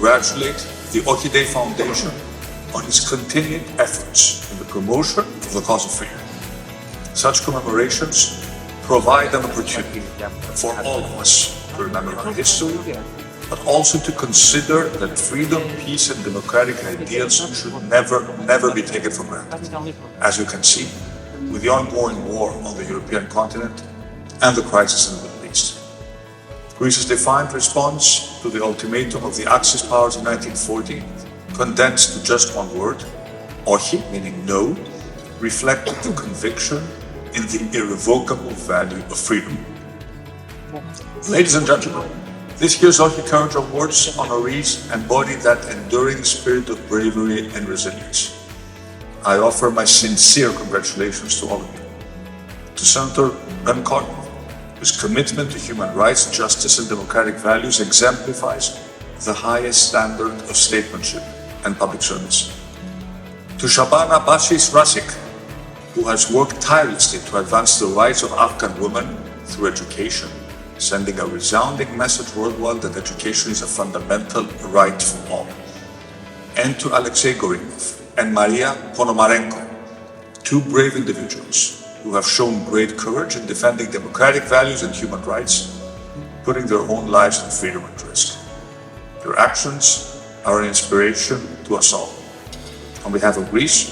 congratulate the OXI Day Foundation on its continued efforts in the promotion of the cause of freedom. Such commemorations provide an opportunity for all of us to remember our history, but also to consider that freedom, peace, and democratic ideals should never be taken for granted. As you can see, with the ongoing war on the European continent and the crisis in the Middle East. Greece's defiant response to the ultimatum of the Axis powers in 1940, condensed to just one word, OXI, meaning no, reflected the conviction in the irrevocable value of freedom. Ladies and gentlemen, this year's OXI Courage Awards honorees embody that enduring spirit of bravery and resilience. I offer my sincere congratulations to all of you. To Senator Ben Cardin, whose commitment to human rights, justice, and democratic values exemplifies the highest standard of statesmanship and public service. To Shabana Bashis Rasik, who has worked tirelessly to advance the rights of Afghan women through education, sending a resounding message worldwide that education is a fundamental right for all. And to Alexei Gorimov and Maria Ponomarenko, two brave individuals who have shown great courage in defending democratic values and human rights, putting their own lives and freedom at risk. Their actions are an inspiration to us all. On behalf of Greece,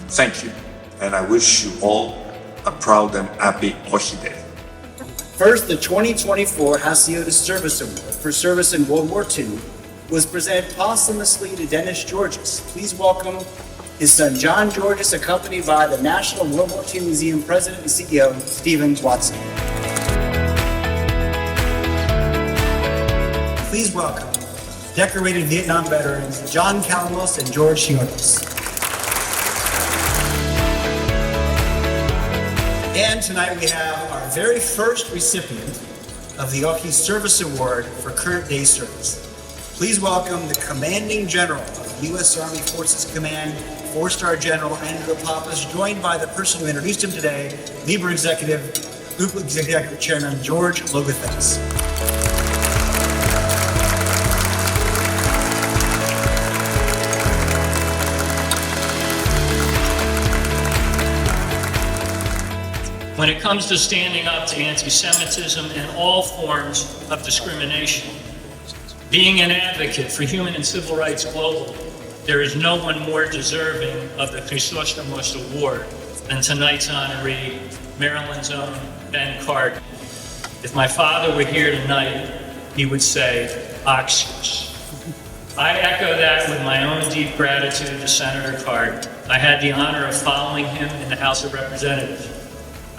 thank you, and I wish you all a proud and happy OXI Day. First, the 2024 Hasiotis Service Award for service in World War II was presented posthumously to Dennis Georges. Please welcome his son John Georges, accompanied by the National World War II Museum President and CEO, Stephen Watson. Please welcome decorated Vietnam veterans John Calamos and George Shionis. And tonight we have our very first recipient of the OXI Service Award for current day service. Please welcome the Commanding General of U.S. Army Forces Command, 4-star General Andrew Pappas, joined by the person who introduced him today, Group Executive Chairman George Logathes. When it comes to standing up to anti-Semitism and all forms of discrimination, being an advocate for human and civil rights globally, there is no one more deserving of the Chrysostomos Award than tonight's honoree, Maryland's own Ben Cardin. If my father were here tonight, he would say, Oxius. I echo that with my own deep gratitude to Senator Cardin. I had the honor of following him in the House of Representatives.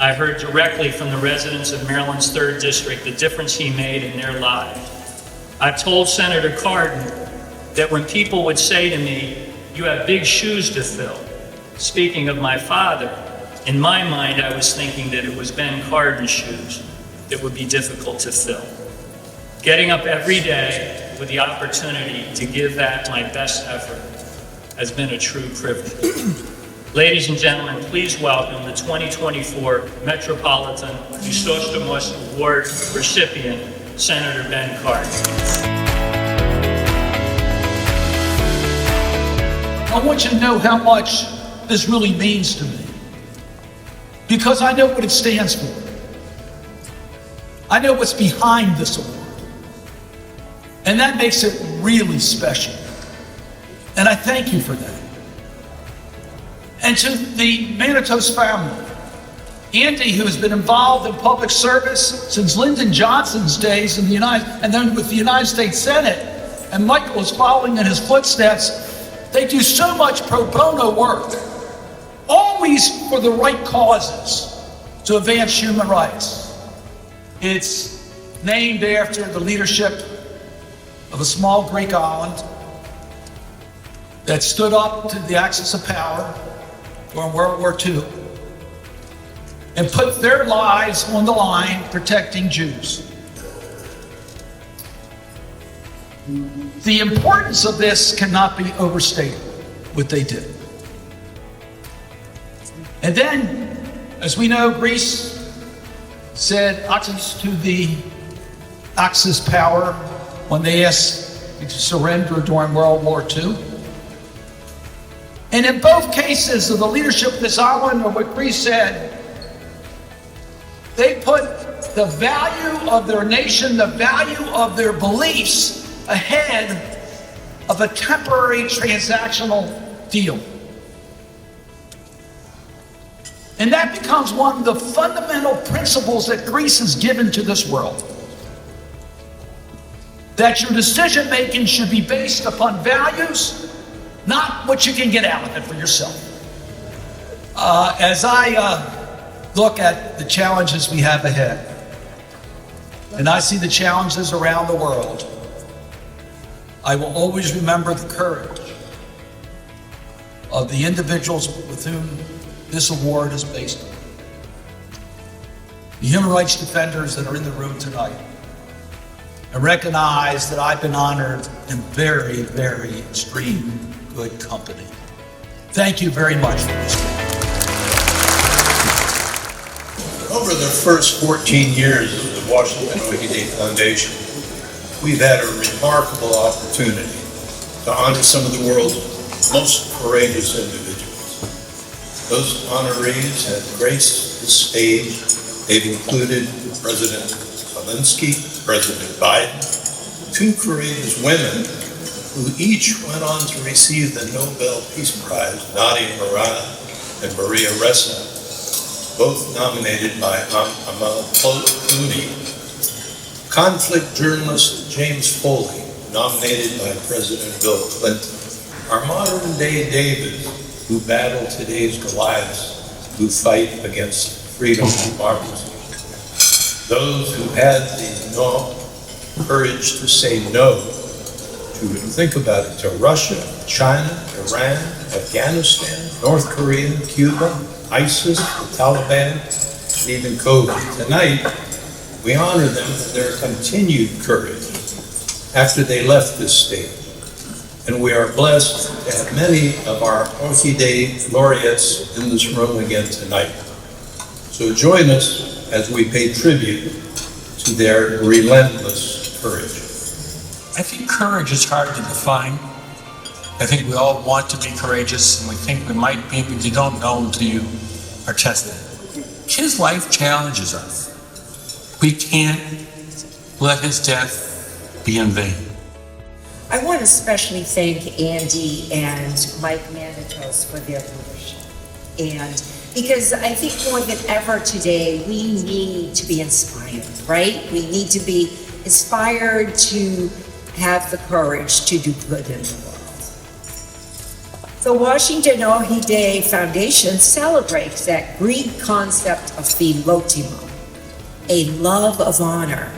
I heard directly from the residents of Maryland's 3rd District the difference he made in their lives. I've told Senator Cardin that when people would say to me, you have big shoes to fill, speaking of my father, in my mind I was thinking that it was Ben Cardin's shoes that would be difficult to fill. Getting up every day with the opportunity to give that my best effort has been a true privilege. Ladies and gentlemen, please welcome the 2024 Metropolitan Chrysostomos Award recipient, Senator Ben Cardin. I want you to know how much this really means to me, because I know what it stands for. I know what's behind this award, and that makes it really special. And I thank you for that. And to the Manatos family, Andy, who has been involved in public service since Lyndon Johnson's days in and then with the United States Senate, and Michael is following in his footsteps. They do so much pro bono work, always for the right causes to advance human rights. It's named after the leadership of a small Greek island that stood up to the axis of power during World War II and put their lives on the line protecting Jews. The importance of this cannot be overstated, what they did. And then, as we know, Greece said Oxus to the Axis power when they asked surrendered during World War II. And in both cases of the leadership of this island, or what Greece said, they put the value of their nation, the value of their beliefs ahead of a temporary transactional deal. And that becomes one of the fundamental principles that Greece has given to this world. That your decision making should be based upon values, not what you can get out of it for yourself. As I look at the challenges we have ahead, and I see the challenges around the world, I will always remember the courage of the individuals with whom this award is based on. The human rights defenders that are in the room tonight. I recognize that I've been honored in very, very extreme good company. Thank you very much for this. Over the first 14 years of the Washington Oxi Day Foundation, we've had a remarkable opportunity to honor some of the world's most courageous individuals. Those honorees have graced the stage. They've included President Zelensky, President Biden, two courageous women who each went on to receive the Nobel Peace Prize, Nadia Murad and Maria Ressa, both nominated by Amal Clooney. Conflict journalist James Foley, nominated by President Bill Clinton. Our modern-day David, who battle today's Goliaths, who fight against freedom and democracy. Those who had the courage to say no, to think about it, to Russia, China, Iran, Afghanistan, North Korea, Cuba, ISIS, the Taliban, and even COVID. Tonight, we honor them for their continued courage after they left this stage. And we are blessed to have many of our Oxi Day laureates in this room again tonight. So join us as we pay tribute to their relentless courage. I think courage is hard to define. I think we all want to be courageous, and we think we might be, but you don't know until you are tested. His life challenges us. We can't let his death be in vain. I want to especially thank Andy and Mike Manatos for their leadership. And because I think more than ever today, we need to be inspired, right? We need to be inspired to have the courage to do good in the world. The Washington Oxi Day Foundation celebrates that Greek concept of philotimo, a love of honor,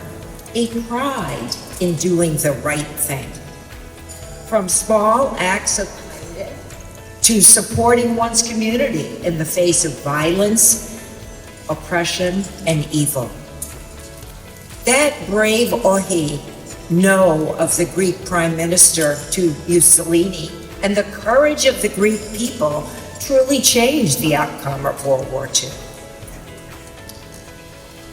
a pride in doing the right thing. From small acts of kindness to supporting one's community in the face of violence, oppression, and evil. That brave Oxi know of the Greek Prime Minister to Mussolini, and the courage of the Greek people truly changed the outcome of World War II.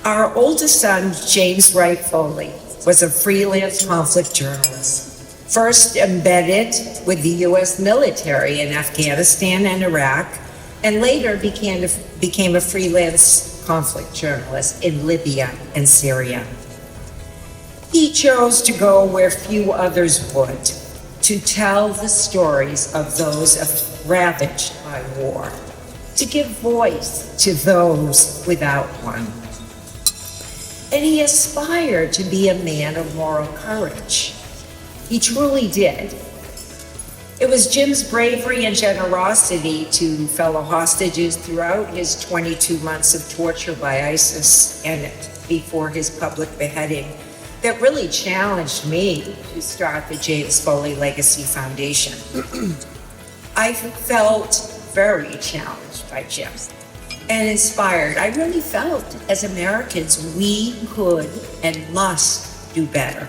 Our oldest son, James Wright Foley, was a freelance conflict journalist, first embedded with the U.S. military in Afghanistan and Iraq, and later became a freelance conflict journalist in Libya and Syria. He chose to go where few others would, to tell the stories of those ravaged by war, to give voice to those without one. And he aspired to be a man of moral courage. He truly did. It was Jim's bravery and generosity to fellow hostages throughout his 22 months of torture by ISIS and before his public beheading that really challenged me to start the James Foley Legacy Foundation. I felt very challenged by Jim and inspired. I really felt as Americans we could and must do better.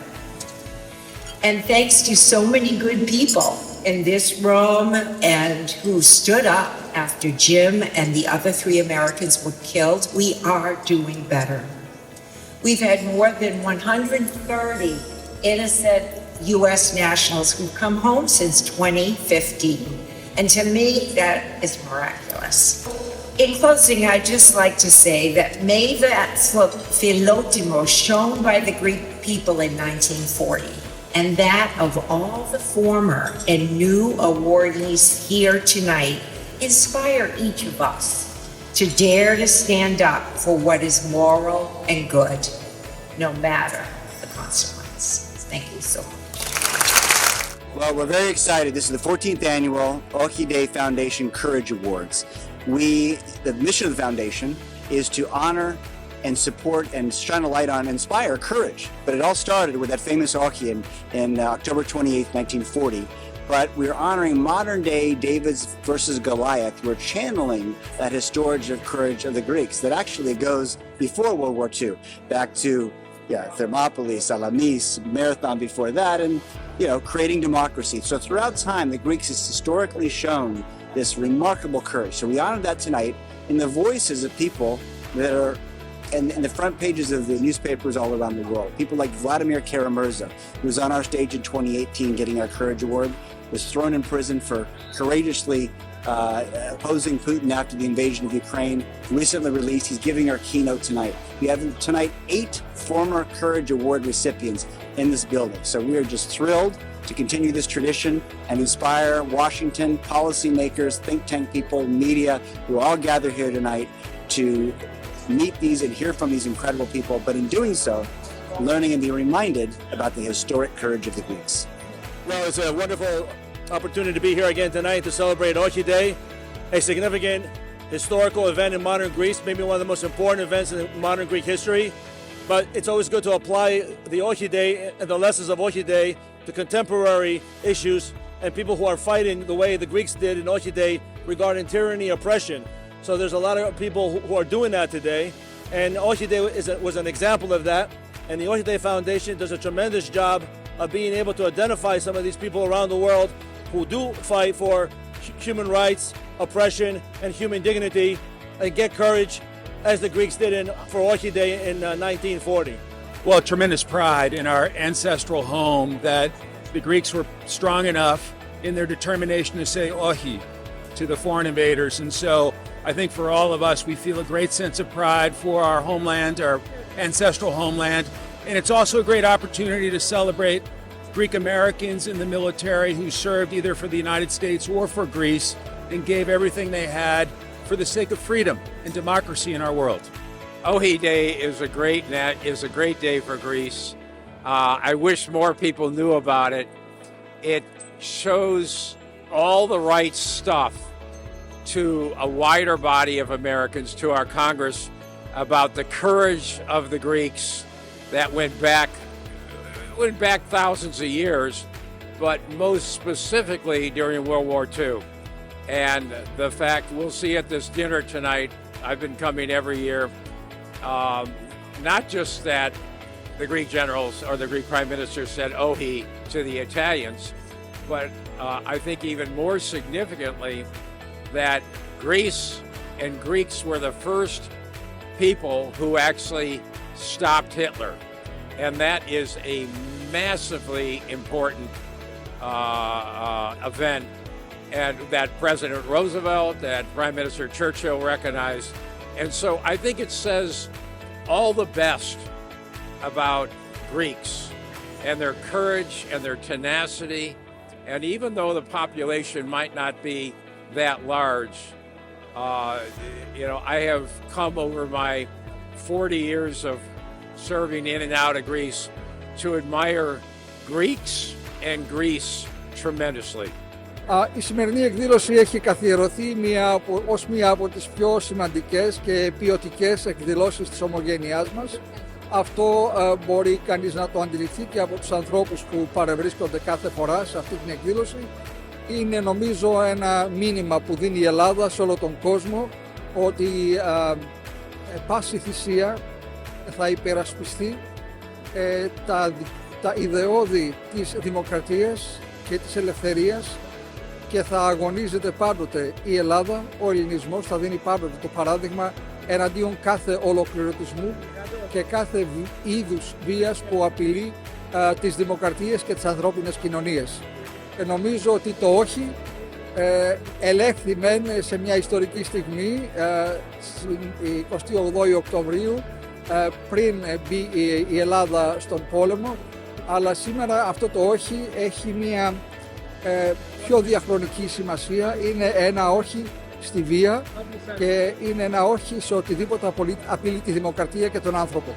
And thanks to so many good people in this room and who stood up after Jim and the other 3 Americans were killed, we are doing better. We've had more than 130 innocent U.S. nationals who've come home since 2015. And to me, that is miraculous. In closing, I'd just like to say that may that philotimo shown by the Greek people in 1940 and that of all the former and new awardees here tonight inspire each of us to dare to stand up for what is moral and good, no matter the consequence. Thank you so much. Well, we're very excited. This is the 14th annual OXI Day Foundation Courage Awards. The mission of the foundation is to honor and support and shine a light on and inspire courage. But it all started with that famous OXI in October 28, 1940. But we're honoring modern day David versus Goliath. We're channeling that historic courage of the Greeks that actually goes before World War II, back to Thermopylae, Salamis, Marathon before that, and creating democracy. So throughout time, the Greeks has historically shown this remarkable courage. So we honor that tonight in the voices of people that are in the front pages of the newspapers all around the world. People like Vladimir Kara-Murza, who was on our stage in 2018 getting our Courage Award, was thrown in prison for courageously opposing Putin after the invasion of Ukraine. Recently released, he's giving our keynote tonight. We have tonight 8 former Courage Award recipients in this building. So we are just thrilled to continue this tradition and inspire Washington policymakers, think tank people, media, who all gather here tonight to meet these and hear from these incredible people, but in doing so, learning and be reminded about the historic courage of the Greeks. Well, it's a wonderful opportunity to be here again tonight to celebrate OXI Day, a significant historical event in modern Greece, maybe one of the most important events in modern Greek history. But it's always good to apply the OXI Day and the lessons of OXI Day to contemporary issues and people who are fighting the way the Greeks did in OXI Day regarding tyranny, oppression. So there's a lot of people who are doing that today, and OXI Day was an example of that. And the OXI Day Foundation does a tremendous job of being able to identify some of these people around the world who do fight for human rights, oppression, and human dignity, and get courage, as the Greeks did for OXI Day in 1940. Well, tremendous pride in our ancestral home that the Greeks were strong enough in their determination to say ohi to the foreign invaders. And so I think for all of us, we feel a great sense of pride for our homeland, our ancestral homeland. And it's also a great opportunity to celebrate Greek Americans in the military who served either for the United States or for Greece and gave everything they had for the sake of freedom and democracy in our world. OXI Day is a great day for Greece. I wish more people knew about it. It shows all the right stuff to a wider body of Americans, to our Congress, about the courage of the Greeks that went back thousands of years, but most specifically during World War II. And the fact, we'll see at this dinner tonight, I've been coming every year, not just that the Greek generals or the Greek prime minister said ohi to the Italians, but I think even more significantly that Greece and Greeks were the first people who actually stopped Hitler. And that is a massively important event, and that President Roosevelt, that Prime Minister Churchill recognized. And so I think it says all the best about Greeks and their courage and their tenacity. And even though the population might not be that large, I have come over my 40 years of serving in and out of Greece to admire Greeks and Greece tremendously. Η σημερινή εκδήλωση έχει καθιερωθεί ως μία από τις πιο σημαντικές και ποιοτικές εκδηλώσεις της ομογένειάς μας. Αυτό μπορεί κανείς να το αντιληφθεί και από τους ανθρώπους που παρευρίσκονται κάθε φορά σε αυτή την εκδήλωση. Είναι νομίζω ένα μήνυμα που δίνει η Ελλάδα σε όλο τον κόσμο ότι πάση θυσία θα υπερασπιστεί τα ιδεώδη της δημοκρατίας και της ελευθερίας και θα αγωνίζεται πάντοτε η Ελλάδα, ο ελληνισμός θα δίνει πάντοτε το παράδειγμα εναντίον κάθε ολοκληρωτισμού και κάθε είδους βίας που απειλεί τις δημοκρατίες και τις ανθρώπινες κοινωνίες. Νομίζω ότι το όχι ελέγχθη μεν σε μια ιστορική στιγμή, 28 Οκτωβρίου, πριν μπει η Ελλάδα στον πόλεμο, αλλά σήμερα αυτό το όχι έχει μια πιο διαχρονική σημασία. Είναι ένα όχι στη βία και είναι ένα όχι σε οτιδήποτε απειλεί τη δημοκρατία και τον άνθρωπο.